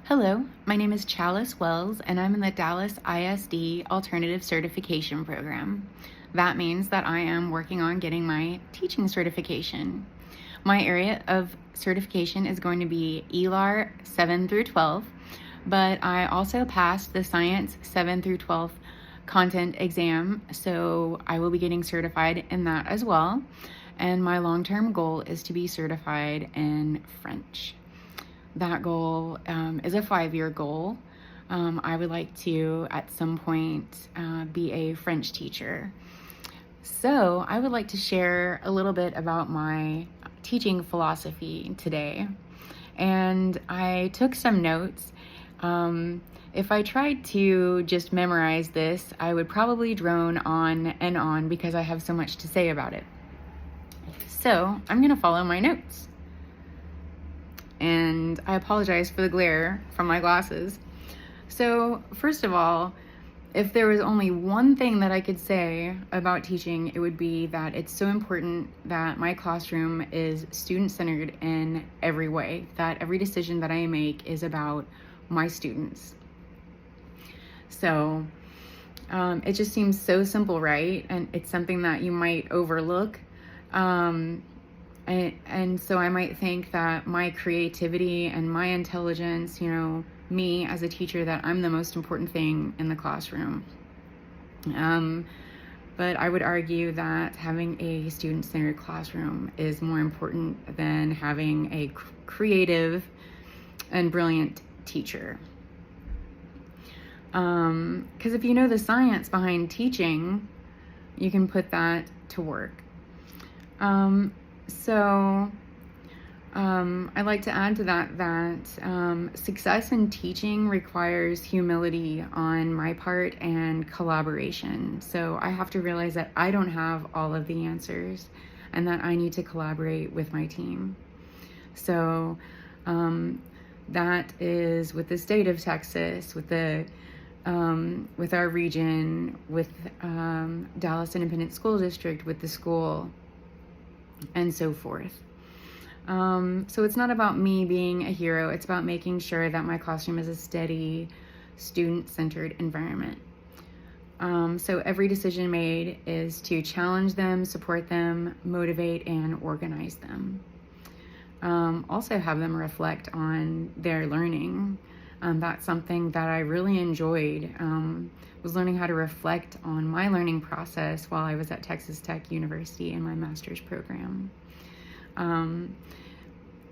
Hello, my name is Chalice Wells, and I'm in the Dallas ISD Alternative Certification Program. That means that I am working on getting my teaching certification. My area of certification is going to be ELAR 7 through 12, but I also passed the Science 7 through 12 content exam, so I will be getting certified in that as well. And my long-term goal is to be certified in French. That goal is a 5-year goal. I would like to, at some point, be a French teacher. So I would like to share a little bit about my teaching philosophy today. And I took some notes. If I tried to just memorize this, I would probably drone on and on because I have so much to say about it. So I'm going to follow my notes. And I apologize for the glare from my glasses. So first of all, if there was only one thing that I could say about teaching, it would be that it's so important that my classroom is student-centered in every way, that every decision that I make is about my students. So it just seems so simple, right? And it's something that you might overlook. And so I might think that my creativity and my intelligence, me as a teacher, that I'm the most important thing in the classroom. But I would argue that having a student-centered classroom is more important than having a creative and brilliant teacher. Because if you know the science behind teaching, you can put that to work. So I'd like to add to that success in teaching requires humility on my part and collaboration. So I have to realize that I don't have all of the answers and that I need to collaborate with my team. So that is with the state of Texas, with our region, with Dallas Independent School District, with the school, and so forth. So it's not about me being a hero. It's about making sure that my classroom is a steady, student-centered environment. So every decision made is to challenge them, support them, motivate, and organize them. Also have them reflect on their learning. That's something that I really enjoyed, was learning how to reflect on my learning process while I was at Texas Tech University in my master's program.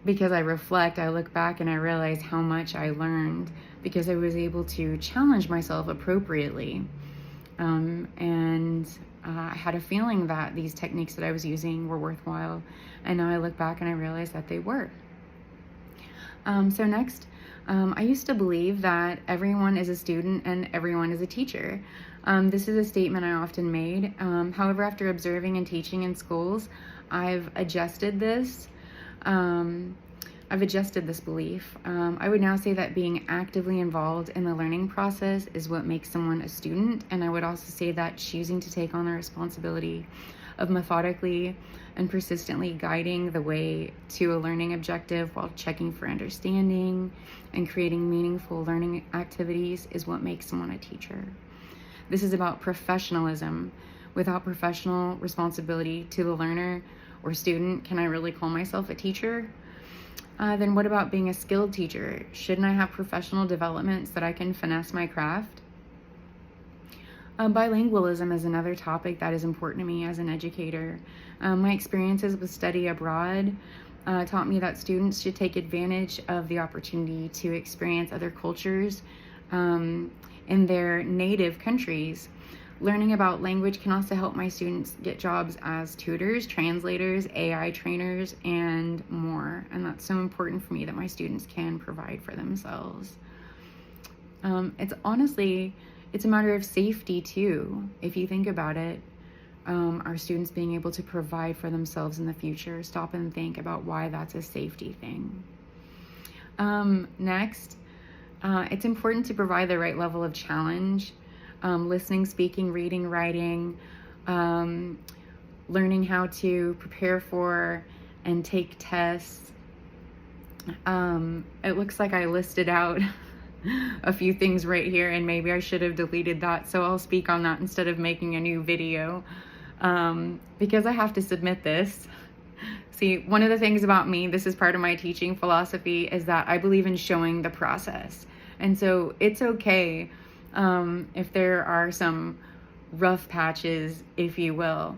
Because I reflect, I look back and I realize how much I learned because I was able to challenge myself appropriately. And I had a feeling that these techniques that I was using were worthwhile. And now I look back and I realize that they were. So next, I used to believe that everyone is a student and everyone is a teacher. This is a statement I often made. However, after observing and teaching in schools, I've adjusted this belief. I would now say that being actively involved in the learning process is what makes someone a student, and I would also say that choosing to take on the responsibility of methodically and persistently guiding the way to a learning objective while checking for understanding and creating meaningful learning activities is what makes someone a teacher. This is about professionalism. Without professional responsibility to the learner or student, can I really call myself a teacher? Then what about being a skilled teacher? Shouldn't I have professional development so that I can finesse my craft? Bilingualism is another topic that is important to me as an educator. My experiences with study abroad taught me that students should take advantage of the opportunity to experience other cultures in their native countries. Learning about language can also help my students get jobs as tutors, translators, AI trainers, and more. And that's so important for me that my students can provide for themselves. It's a matter of safety too. If you think about it, our students being able to provide for themselves in the future, stop and think about why that's a safety thing. Next, it's important to provide the right level of challenge. Listening, speaking, reading, writing, learning how to prepare for and take tests, It looks like I listed out a few things right here, and maybe I should have deleted that, so I'll speak on that instead of making a new video, because I have to submit this. See, one of the things about me, this is part of my teaching philosophy, is that I believe in showing the process. And so it's okay if there are some rough patches, if you will.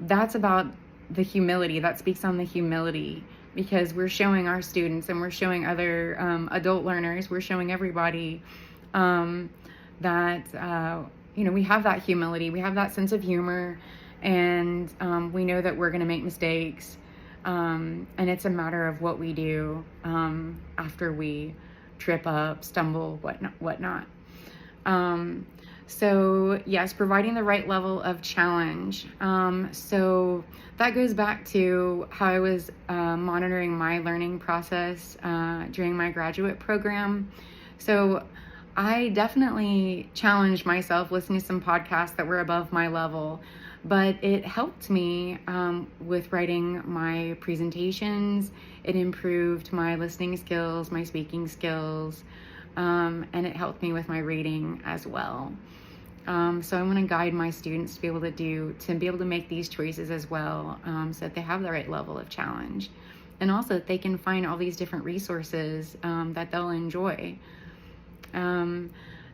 That's about the humility. That speaks on the humility, because we're showing our students and we're showing other adult learners, we're showing everybody that, we have that humility, we have that sense of humor, and we know that we're going to make mistakes. And it's a matter of what we do after we trip up, stumble, whatnot. So yes, providing the right level of challenge. So that goes back to how I was monitoring my learning process during my graduate program. So I definitely challenged myself listening to some podcasts that were above my level, but it helped me with writing my presentations. It improved my listening skills, my speaking skills, and it helped me with my reading as well. So I want to guide my students to be able to make these choices as well, so that they have the right level of challenge, and also that they can find all these different resources that they'll enjoy.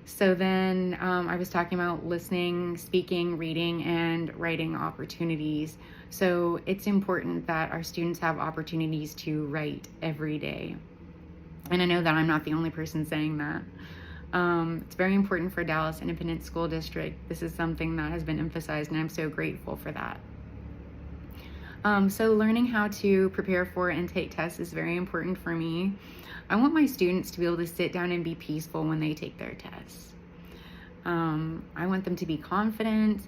So then I was talking about listening, speaking, reading, and writing opportunities. So it's important that our students have opportunities to write every day. And I know that I'm not the only person saying that. It's very important for Dallas Independent School District. This is something that has been emphasized, and I'm so grateful for that. So learning how to prepare for and take tests is very important for me. I want my students to be able to sit down and be peaceful when they take their tests. I want them to be confident,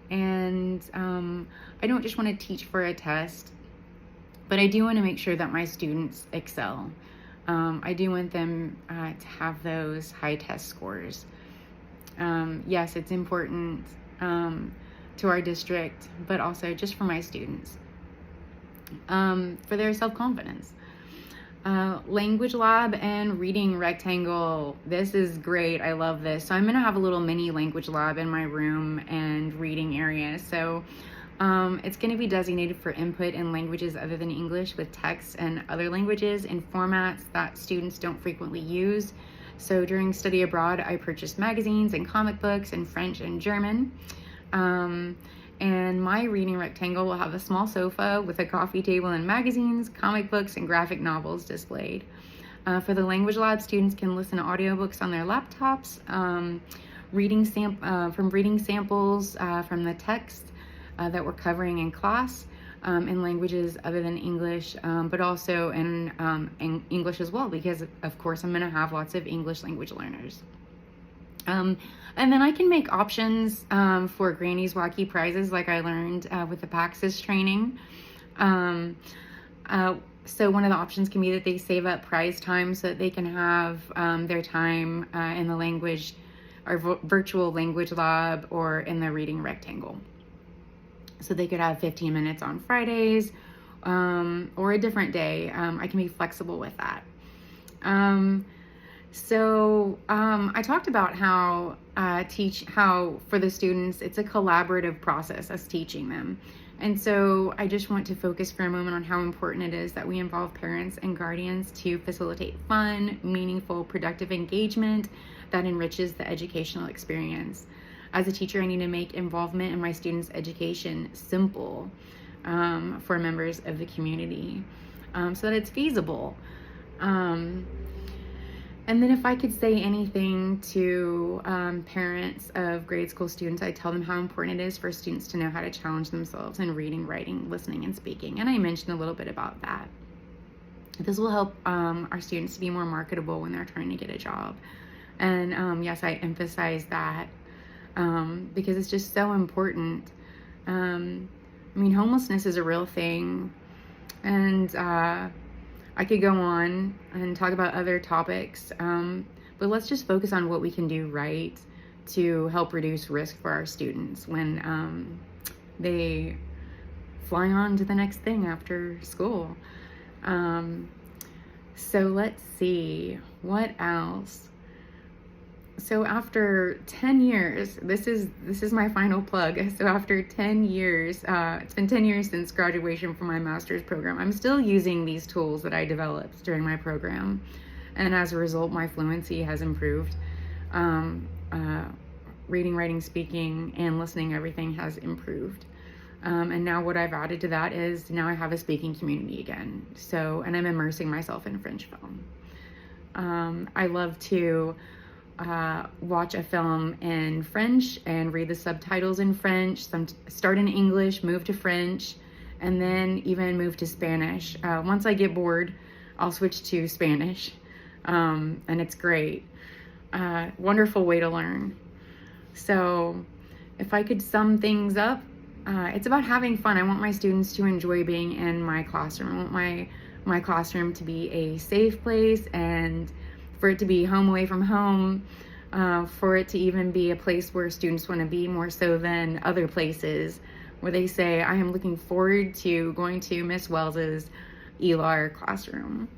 and I don't just want to teach for a test, but I do want to make sure that my students excel. I do want them to have those high test scores. Yes, it's important to our district, but also just for my students, for their self-confidence. Language lab and reading rectangle. This is great. I love this. So I'm going to have a little mini language lab in my room and reading area. So it's going to be designated for input in languages other than English, with text and other languages in formats that students don't frequently use. So during study abroad, I purchased magazines and comic books in French and German. And my reading rectangle will have a small sofa with a coffee table and magazines, comic books, and graphic novels displayed. For the language lab, students can listen to audiobooks on their laptops, from reading samples from the text that we're covering in class, in languages other than English, but also in English as well, because of course I'm going to have lots of English language learners. And then I can make options for Granny's Wacky Prizes, like I learned with the Paxis training. So one of the options can be that they save up prize time so that they can have their time in the language or virtual language lab or in the reading rectangle. So they could have 15 minutes on Fridays or a different day. I can be flexible with that. So I talked about how for the students, it's a collaborative process, us teaching them. And so I just want to focus for a moment on how important it is that we involve parents and guardians to facilitate fun, meaningful, productive engagement that enriches the educational experience. As a teacher, I need to make involvement in my students' education simple for members of the community, so that it's feasible. And then if I could say anything to parents of grade school students, I tell them how important it is for students to know how to challenge themselves in reading, writing, listening, and speaking. And I mentioned a little bit about that. This will help our students to be more marketable when they're trying to get a job. And yes, I emphasize that because it's just so important. Homelessness is a real thing. And I could go on and talk about other topics, but let's just focus on what we can do right to help reduce risk for our students when they fly on to the next thing after school. So let's see, what else? So after 10 years, this is my final plug. So after 10 years, it's been 10 years since graduation from my master's program. I'm still using these tools that I developed during my program. And as a result, my fluency has improved. Um, uh, Reading, writing, speaking, and listening, everything has improved. And now what I've added to that is now I have a speaking community again. So, and I'm immersing myself in French film. I love to watch a film in French and read the subtitles in French, start in English, move to French, and then even move to Spanish. Once I get bored, I'll switch to Spanish, and it's great. Wonderful way to learn. So if I could sum things up, it's about having fun. I want my students to enjoy being in my classroom. I want my classroom to be a safe place, and for it to be home away from home, for it to even be a place where students want to be more so than other places where they say, I am looking forward to going to Miss Wells's ELAR classroom.